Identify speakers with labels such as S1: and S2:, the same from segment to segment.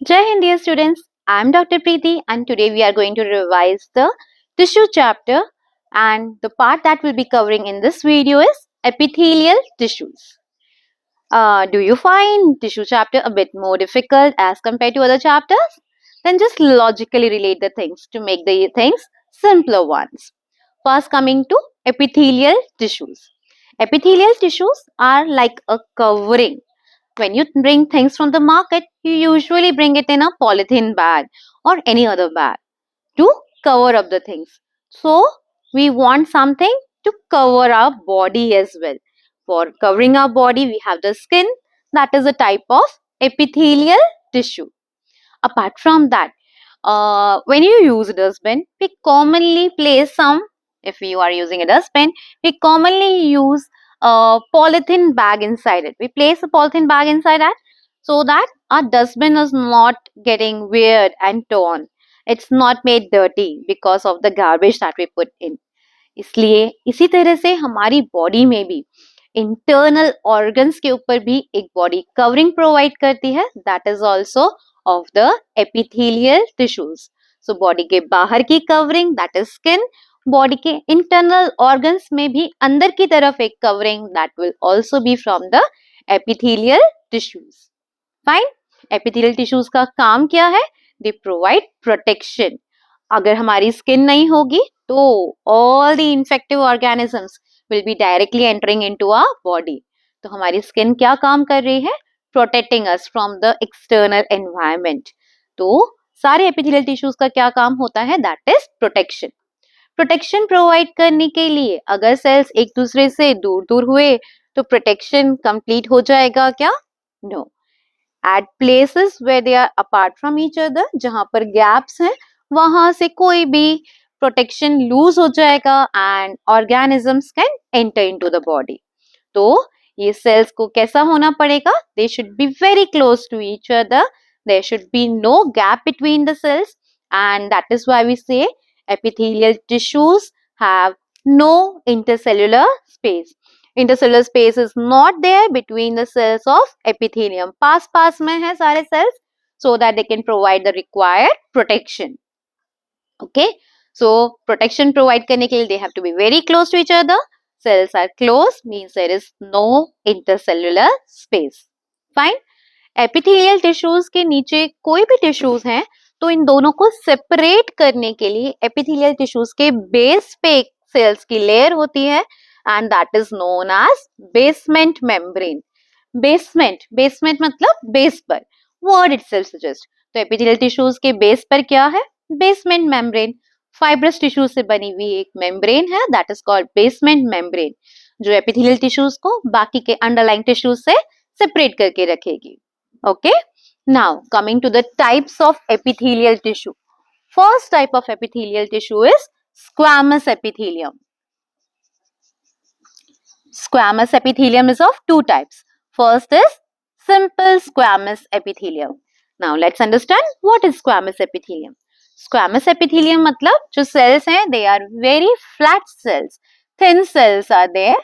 S1: Jai Hind, dear students. I am Dr. Preeti, and today we are going to revise the tissue chapter. And the part that we'll be covering in this video is epithelial tissues. Do you find tissue chapter a bit more difficult as compared to other chapters? Then just logically relate the things to make the things simpler ones. First, coming to epithelial tissues. Epithelial tissues are like a covering. When you bring things from the market, you usually bring it in a polythene bag or any other bag to cover up the things. So, we want something to cover our body as well. For covering our body, we have the skin, that is a type of epithelial tissue. Apart from that, when you use a dustbin, we commonly place some, if you are using a dustbin, we commonly use a polythene bag inside it. We place a polythene bag inside that so that our dustbin is not getting weird and torn. It's not made dirty because of the garbage that we put in. इसलिए इसी तरह से हमारी body में भी internal organs के ऊपर भी एक बॉडी कवरिंग प्रोवाइड करती है that is also of the epithelial tissues so body के बाहर की covering that is skin body के इंटरनल ऑर्गन्स में भी अंदर की तरफ एक covering that will also be from the epithelial tissues fine epithelial tissues का काम क्या है दे प्रोवाइड प्रोटेक्शन अगर हमारी स्किन नहीं होगी तो all the infective organisms will be directly entering into our body तो हमारी स्किन क्या काम कर रही है protecting us from the external environment तो सारे एपिथेलियल टिश्यूज का क्या काम होता है that is protection protection provide करने के लिए अगर सेल्स एक दूसरे से दूर दूर हुए तो प्रोटेक्शन कंप्लीट हो जाएगा क्या no at places where they are apart from each other जहां पर गैप्स हैं वहां से कोई भी प्रोटेक्शन लूज हो जाएगा and organisms can enter into the body तो ये सेल्स को कैसा होना पड़ेगा they should be very close to each other there should be no gap between the cells and that is why we say epithelial tissues have no intercellular space intercellular space is not there between the cells of epithelium पास में है सारे cells so that they can provide the required protection okay so protection provide करने के लिए they have to be very close to each other cells are close means there is no intercellular space fine epithelial tissues के नीचे कोई भी tissues हैं तो इन दोनों को सेपरेट करने के लिए एपिथेलियल टिश्यूज के बेस पे एक सेल्स की लेयर होती है and that is known as basement membrane basement मतलब बेस पर वर्ड इटसेल्फ सजेस्ट तो एपिथेलियल टिश्यूज के बेस पर क्या है बेसमेंट मेम्ब्रेन फाइब्रस टिश्यू से बनी हुई एक मेम्ब्रेन है that is called basement membrane जो एपिथेलियल टिश्यूज को बाकी के अंडरलाइंग टिश्यूज से सेपरेट करके रखेगी okay Now, coming to the types of epithelial tissue. First type of epithelial tissue is squamous epithelium. Squamous epithelium is of two types. First is simple squamous epithelium. Now, let's understand what is squamous epithelium. Squamous epithelium मतलब जो cells हैं, they are very flat cells. Thin cells are there.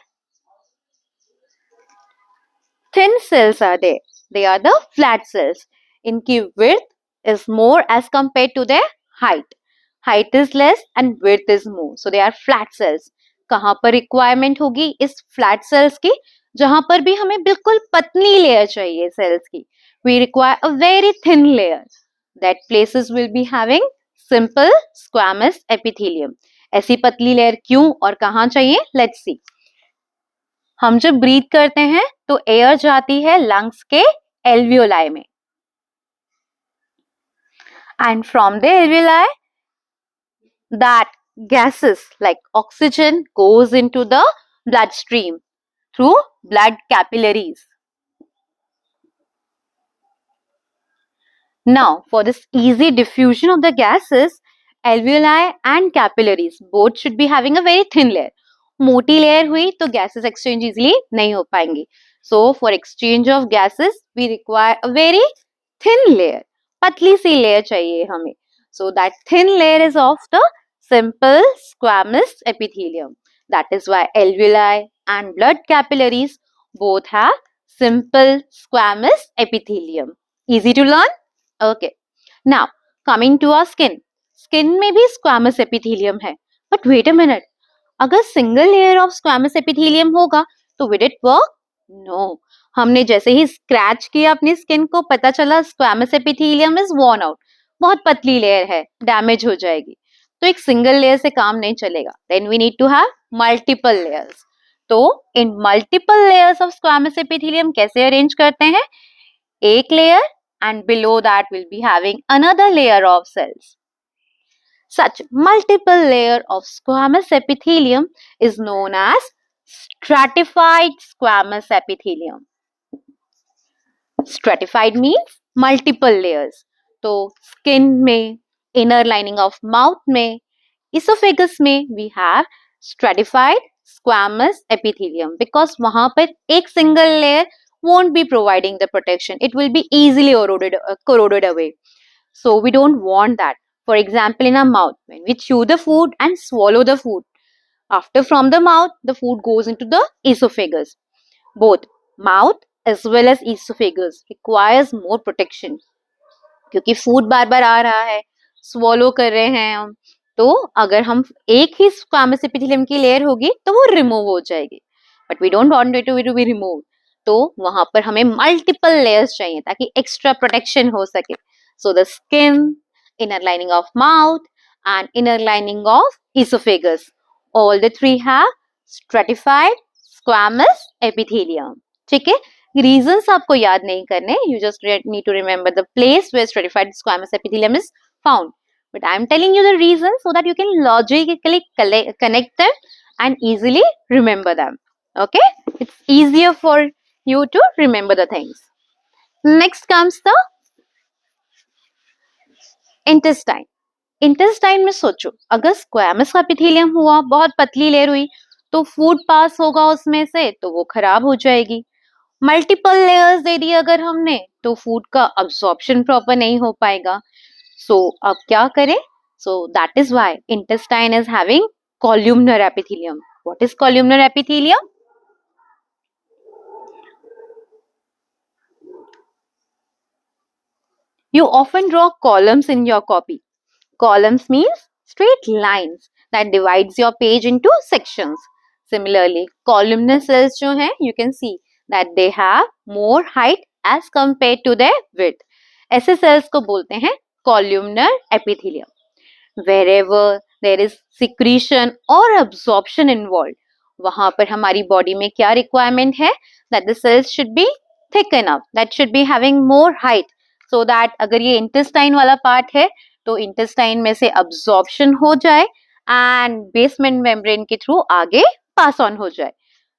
S1: Thin cells are there. They are the flat cells. इनकी width is more as compared to their height. Height is less and width is more. So they are flat cells. कहाँ पर requirement होगी इस flat cells की जहाँ पर भी हमें बिल्कुल पतली layer चाहिए cells की. We require a very thin layer. That places will be having simple squamous epithelium. ऐसी पतली layer क्यों और कहाँ चाहिए? Let's see. हम जब ब्रीथ करते हैं तो एयर जाती है लंग्स के एल्वियोलाई में and from the alveoli that gases like oxygen goes into the bloodstream through blood capillaries. Now, for this easy diffusion of the gases, alveoli and capillaries both should be having a very thin layer. मोटी layer हुई तो gases exchange easily नहीं हो पाएंगी so for exchange of gases we require a very thin layer पतली सी layer चाहिए हमें so that thin layer is of the simple squamous epithelium that is why alveoli and blood capillaries both have simple squamous epithelium. Easy to learn? Okay, now coming to our skin. Skin में भी squamous epithelium है. But wait a minute, अगर single layer of squamous epithelium होगा तो विड it work? No. हमने जैसे ही scratch किया अपनी स्किन को, पता चला squamous epithelium is worn out. बहुत पतली लेयर है, डैमेज हो जाएगी. तो एक सिंगल लेयर से काम नहीं चलेगा. Then we need to have multiple layers. तो इन multiple layers of squamous epithelium कैसे अरेंज करते हैं? एक layer and below that will be having another layer of cells. Such multiple layer of squamous epithelium is known as stratified squamous epithelium. Stratified means multiple layers. तो skin में, inner lining of mouth में, esophagus में we have stratified squamous epithelium because वहाँ पर एक single layer won't be providing the protection. It will be easily corroded away. So we don't want that. For example, in our mouth, when we chew the food and swallow the food, after from the mouth, the food goes into the esophagus. Both mouth as well as esophagus requires more protection. क्योंकि food बार बार आ रहा है, swallow कर रहे हैं हम, तो अगर हम एक ही स्क्वामस एपिथेलियम की लेयर होगी तो वो रिमूव हो जाएगी. But we don't want it to be remove. तो वहां पर हमें मल्टीपल लेयर्स चाहिए ताकि एक्स्ट्रा प्रोटेक्शन हो सके. So the skin, inner lining of mouth and inner lining of esophagus, all the three have stratified squamous epithelium. ठीक है, रीजंस आपको याद नहीं करने. You just need to remember the place where stratified squamous epithelium is found. But I am telling you the reasons so that you can logically connect them and easily remember them. Okay, it's easier for you to remember the things. Next comes the intestine. Intestine में सोचो, अगर squamous epithelium हुआ, बहुत पतली layer हुई, तो food पास होगा उसमें से तो वो खराब हो जाएगी. मल्टीपल लेयर्स दे दी अगर हमने तो फूड का अब्सॉर्प्शन प्रॉपर नहीं हो पाएगा. सो अब क्या करें? So that is why intestine is having columnar epithelium. What is columnar epithelium? You often draw columns in your copy. Columns means straight lines that divides your page into sections. Similarly, columnar cells जो हैं, you can see that they have more height as compared to their width. ऐसे cells को बोलते हैं columnar epithelium. Wherever there is secretion or absorption involved, वहां पर हमारी body में क्या रिक्वायरमेंट है? That the cells should be thick enough, that should be having more height, so that अगर ये इंटेस्टाइन वाला पार्ट है तो इंटेस्टाइन में से अब्सॉर्प्शन हो जाए एंड बेसमेंट मेम्ब्रेन के थ्रू आगे पास ऑन हो जाए.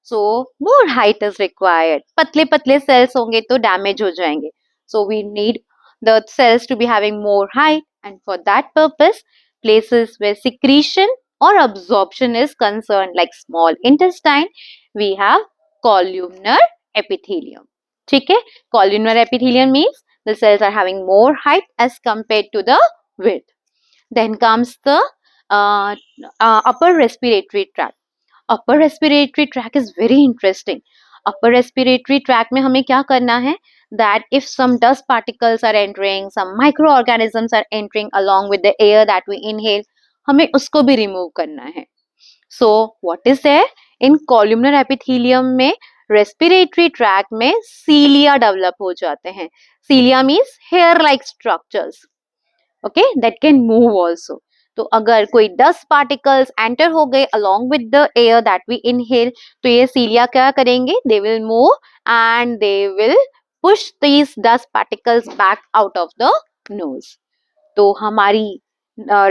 S1: So more height is required. पतले पतले सेल्स होंगे तो डैमेज हो जाएंगे. So we need the cells to be having more height and for that purpose places where secretion or absorption is concerned like small intestine, we have columnar epithelium. ठीक है, columnar epithelium means the cells are having more height as compared to the width. Then comes the upper respiratory tract. Upper respiratory tract is very interesting. Upper respiratory tract में हमें क्या करना है? That if some dust particles are entering, some microorganisms are entering along with the air that we inhale, हमें उसको भी remove करना है. So what is there? In columnar epithelium में respiratory tract में cilia develop हो जाते हैं. Cilia means hair-like structures. Okay, that can move also. तो अगर कोई डस्ट पार्टिकल्स एंटर हो गए along with the air that we inhale, तो ये सीलिया क्या करेंगे? They will move and they will push these dust particles back out of the nose. तो हमारी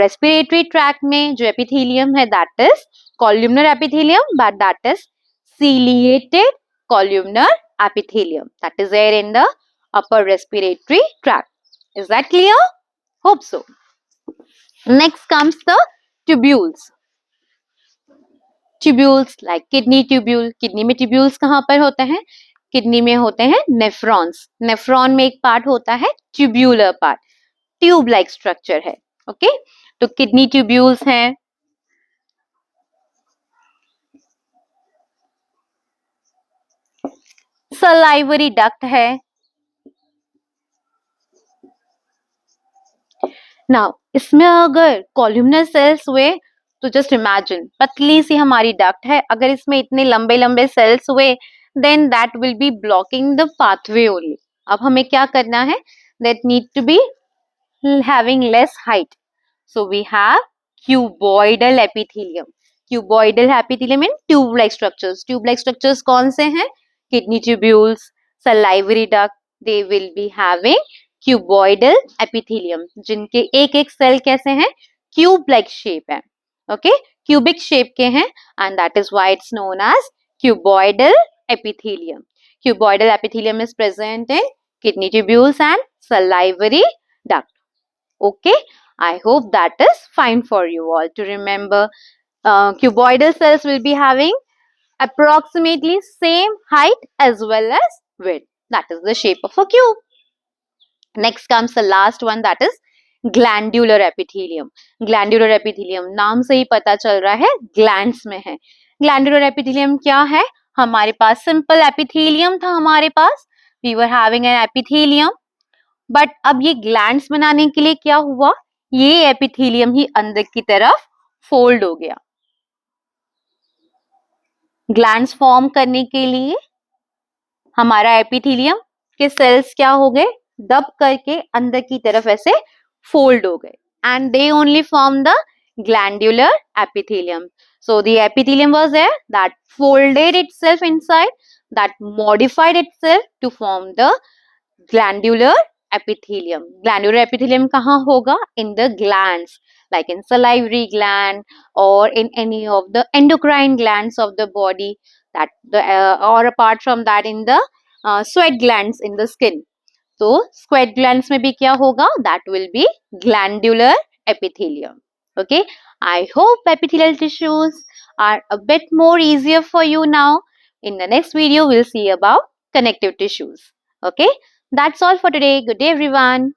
S1: respiratory tract में जो epithelium है that is columnar epithelium, but that is ciliated columnar epithelium that is there in the upper respiratory tract. Is that clear? Hope so. Next comes the tubules. Tubules like kidney tubule. Kidney में tubules कहाँ पर होते हैं? Kidney में होते हैं nephrons. Nephron में एक part होता है tubular part. Tube like structure है. Okay? तो kidney tubules हैं. Salivary duct है. नाउ इसमें अगर कॉलमनर सेल्स हुए तो जस्ट इमेजिन पतली सी हमारी डक्ट है, अगर इसमें इतने लंबे लंबे सेल्स हुए then that will be blocking the pathway only. अब हमें क्या करना है, that need to be having less height. So we have cuboidal epithelium. Cuboidal epithelium in tube-like structures. Tube-like structures कौन से हैं? Kidney tubules, salivary duct. They will be having cuboidal epithelium. जिनके एक एक सेल कैसे हैं? Cube-like shape है. Okay? Cubic shape के हैं and that is why it's known as cuboidal epithelium. Cuboidal epithelium is present in kidney tubules and salivary duct. Okay, I hope that is fine for you all to remember. Cuboidal cells will be having approximately same height as well as width. That is the shape of a cube. Next comes the last one, that is glandular epithelium. Glandular epithelium नाम से ही पता चल रहा है glands में है. Glandular epithelium क्या है? हमारे पास simple epithelium था हमारे पास. We were having an epithelium. But अब ये ग्लैंड्स बनाने के लिए क्या हुआ, ये एपिथेलियम ही अंदर की तरफ फोल्ड हो गया. ग्लैंड्स फॉर्म करने के लिए हमारा एपिथेलियम के सेल्स क्या हो गए, दब करके अंदर की तरफ ऐसे फोल्ड हो गए and they only form the glandular epithelium. So the epithelium was there that folded itself inside, that modified itself to form the glandular epithelium. Glandular epithelium कहाँ होगा? In the glands, like in salivary gland or in any of the endocrine glands of the body. That the or apart from that in the sweat glands in the skin. So sweat glands में भी क्या होगा? That will be glandular epithelium. Okay, I hope epithelial tissues are a bit more easier for you now. In the next video, we'll see about connective tissues. Okay, that's all for today. Good day, everyone.